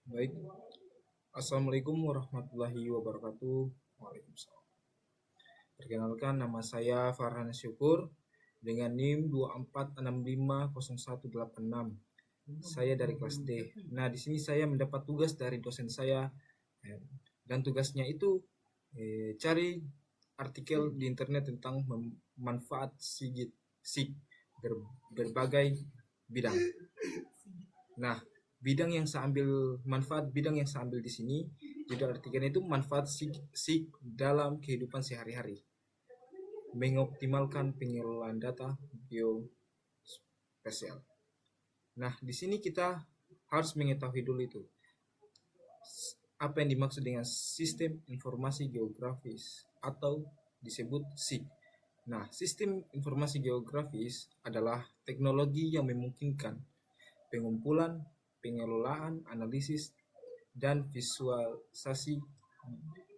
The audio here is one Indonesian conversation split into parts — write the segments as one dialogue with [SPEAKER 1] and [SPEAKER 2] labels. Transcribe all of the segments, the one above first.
[SPEAKER 1] Baik, Assalamualaikum warahmatullahi wabarakatuh. Waalaikumsalam. Perkenalkan, nama saya Farhan Syukur dengan NIM 24650186. Saya dari kelas D. Nah, di sini saya mendapat tugas dari dosen saya dan tugasnya itu cari artikel di internet tentang manfaat SIG berbagai bidang. Nah, manfaat bidang yang saya ambil di sini judul artikelnya itu manfaat SIG dalam kehidupan sehari-hari, mengoptimalkan pengelolaan data geospasial. Nah, di sini kita harus mengetahui dulu itu apa yang dimaksud dengan sistem informasi geografis atau disebut SIG. Nah, sistem informasi geografis adalah teknologi yang memungkinkan pengumpulan, pengelolaan, analisis, dan visualisasi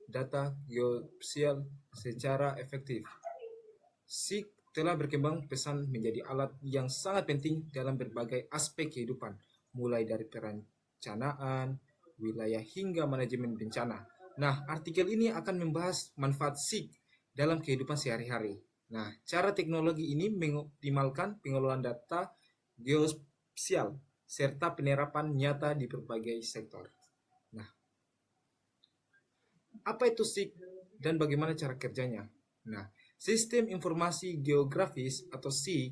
[SPEAKER 1] data geospasial secara efektif. SIG telah berkembang pesan menjadi alat yang sangat penting dalam berbagai aspek kehidupan, mulai dari perencanaan, wilayah hingga manajemen bencana. Nah, artikel ini akan membahas manfaat SIG dalam kehidupan sehari-hari. Nah, cara teknologi ini mengoptimalkan pengelolaan data geospasial serta penerapan nyata di berbagai sektor. Nah, apa itu SIG dan bagaimana cara kerjanya? Nah, sistem informasi geografis atau SIG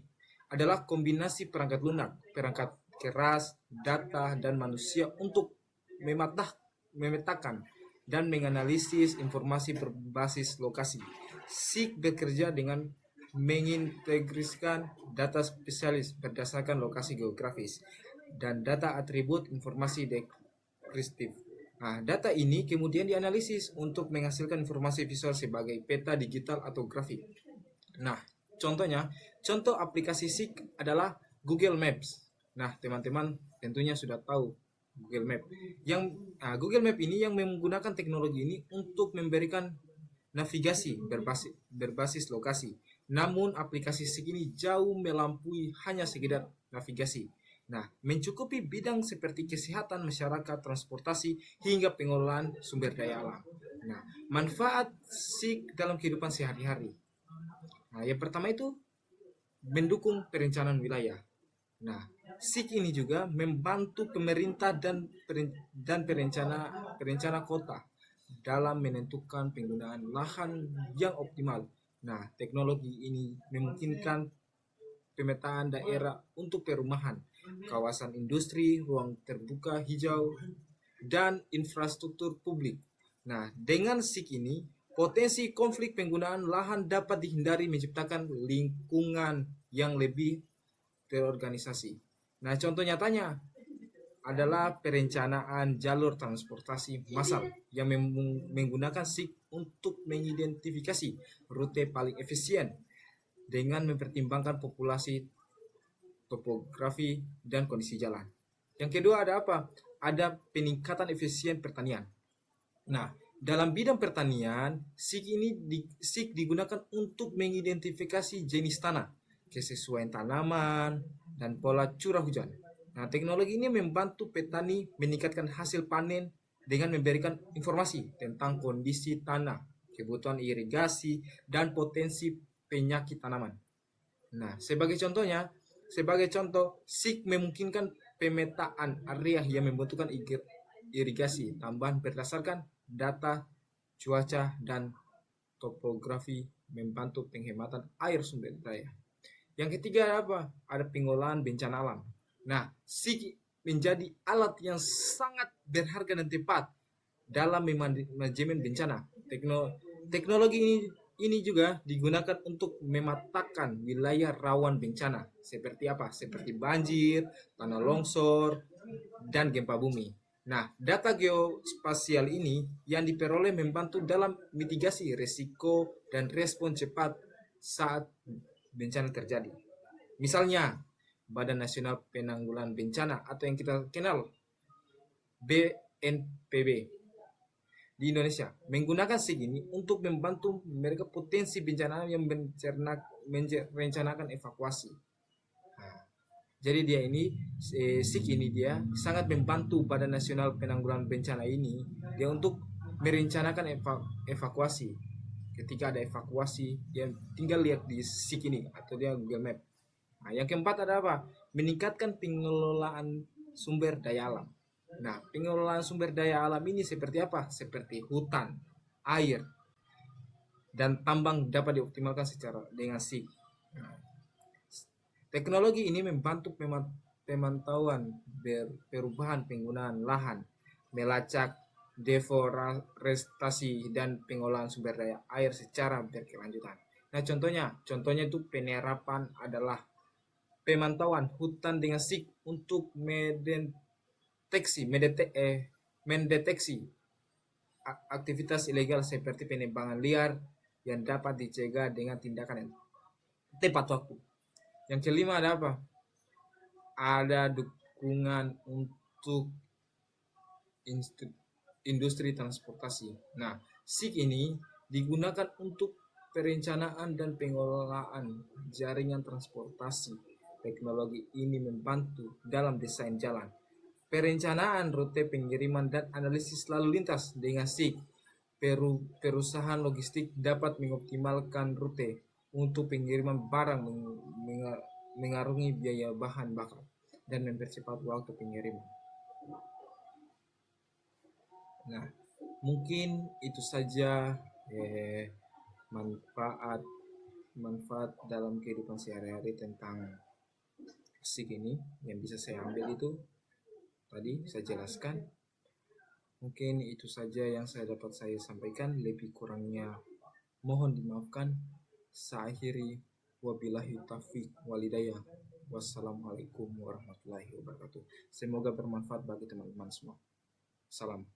[SPEAKER 1] adalah kombinasi perangkat lunak, perangkat keras, data, dan manusia untuk memetakan dan menganalisis informasi berbasis lokasi. SIG bekerja dengan mengintegrasikan data spesialis berdasarkan lokasi geografis dan data atribut informasi deskriptif. Nah, data ini kemudian dianalisis untuk menghasilkan informasi visual sebagai peta digital atau grafik. Nah, contoh aplikasi SIG adalah Google Maps. Nah, teman-teman tentunya sudah tahu Google Map. Google Map ini yang menggunakan teknologi ini untuk memberikan navigasi berbasis lokasi. Namun aplikasi SIG ini jauh melampaui hanya sekedar navigasi. Nah, mencukupi bidang seperti kesehatan, masyarakat, transportasi, hingga pengelolaan sumber daya alam. Nah, manfaat SIG dalam kehidupan sehari-hari. Nah, yang pertama itu mendukung perencanaan wilayah. Nah, SIG ini juga membantu pemerintah dan perencana kota dalam menentukan penggunaan lahan yang optimal. Nah, teknologi ini memungkinkan pemetaan daerah untuk perumahan, kawasan industri, ruang terbuka hijau, dan infrastruktur publik. Nah, dengan SIG ini, potensi konflik penggunaan lahan dapat dihindari menciptakan lingkungan yang lebih terorganisasi. Nah, contoh nyatanya adalah perencanaan jalur transportasi massal yang menggunakan SIG untuk mengidentifikasi rute paling efisien dengan mempertimbangkan populasi, topografi, dan kondisi jalan. Yang kedua ada apa? Ada peningkatan efisien pertanian. Nah, dalam bidang pertanian, SIG digunakan untuk mengidentifikasi jenis tanah, kesesuaian tanaman, dan pola curah hujan. Nah, teknologi ini membantu petani meningkatkan hasil panen dengan memberikan informasi tentang kondisi tanah, kebutuhan irigasi, dan potensi penyakit tanaman. Nah, sebagai contoh, SIG memungkinkan pemetaan area yang membutuhkan irigasi tambahan berdasarkan data cuaca dan topografi, membantu penghematan air sumber daya. Yang ketiga apa? Ada pengolahan bencana alam. Nah, SIG menjadi alat yang sangat berharga dan tepat dalam manajemen bencana. Teknologi ini juga digunakan untuk memetakan wilayah rawan bencana seperti apa? Seperti banjir, tanah longsor, dan gempa bumi. Nah, data geospasial ini yang diperoleh membantu dalam mitigasi risiko dan respon cepat saat bencana terjadi. Misalnya, Badan Nasional Penanggulangan Bencana atau yang kita kenal BNPB di Indonesia menggunakan SIG ini untuk membantu mereka potensi bencana yang merencanakan evakuasi. Nah, Jadi dia ini SIG ini dia sangat membantu Badan Nasional Penanggulangan Bencana ini dia untuk merencanakan evakuasi. Ketika ada evakuasi, dia tinggal lihat di SIG ini atau dia Google Map. Nah, yang keempat ada apa? Meningkatkan pengelolaan sumber daya alam. Nah, pengelolaan sumber daya alam ini seperti apa? Seperti hutan, air, dan tambang dapat dioptimalkan secara dengan SIG. Nah, teknologi ini membantu pemantauan perubahan penggunaan lahan, melacak deforestasi dan pengolahan sumber daya air secara berkelanjutan. Nah, contohnya itu penerapan adalah pemantauan hutan dengan SIG untuk mendeteksi aktivitas ilegal seperti penebangan liar yang dapat dicegah dengan tindakan yang tepat waktu. Yang kelima ada apa? Ada dukungan untuk industri transportasi. Nah, SIG ini digunakan untuk perencanaan dan pengelolaan jaringan transportasi. Teknologi ini membantu dalam desain jalan, perencanaan rute pengiriman dan analisis lalu lintas. Dengan SIG, perusahaan logistik dapat mengoptimalkan rute untuk pengiriman barang, mengarungi biaya bahan bakar, dan mempercepat waktu pengiriman. Nah, mungkin itu saja manfaat dalam kehidupan sehari-hari tentang SIG ini yang bisa saya ambil itu tadi saya jelaskan. Mungkin itu saja yang dapat saya sampaikan. Lebih kurangnya mohon dimaafkan. Saya akhiri, wabillahi taufiq walhidayah. Wassalamualaikum warahmatullahi wabarakatuh. Semoga bermanfaat bagi teman-teman semua. Salam.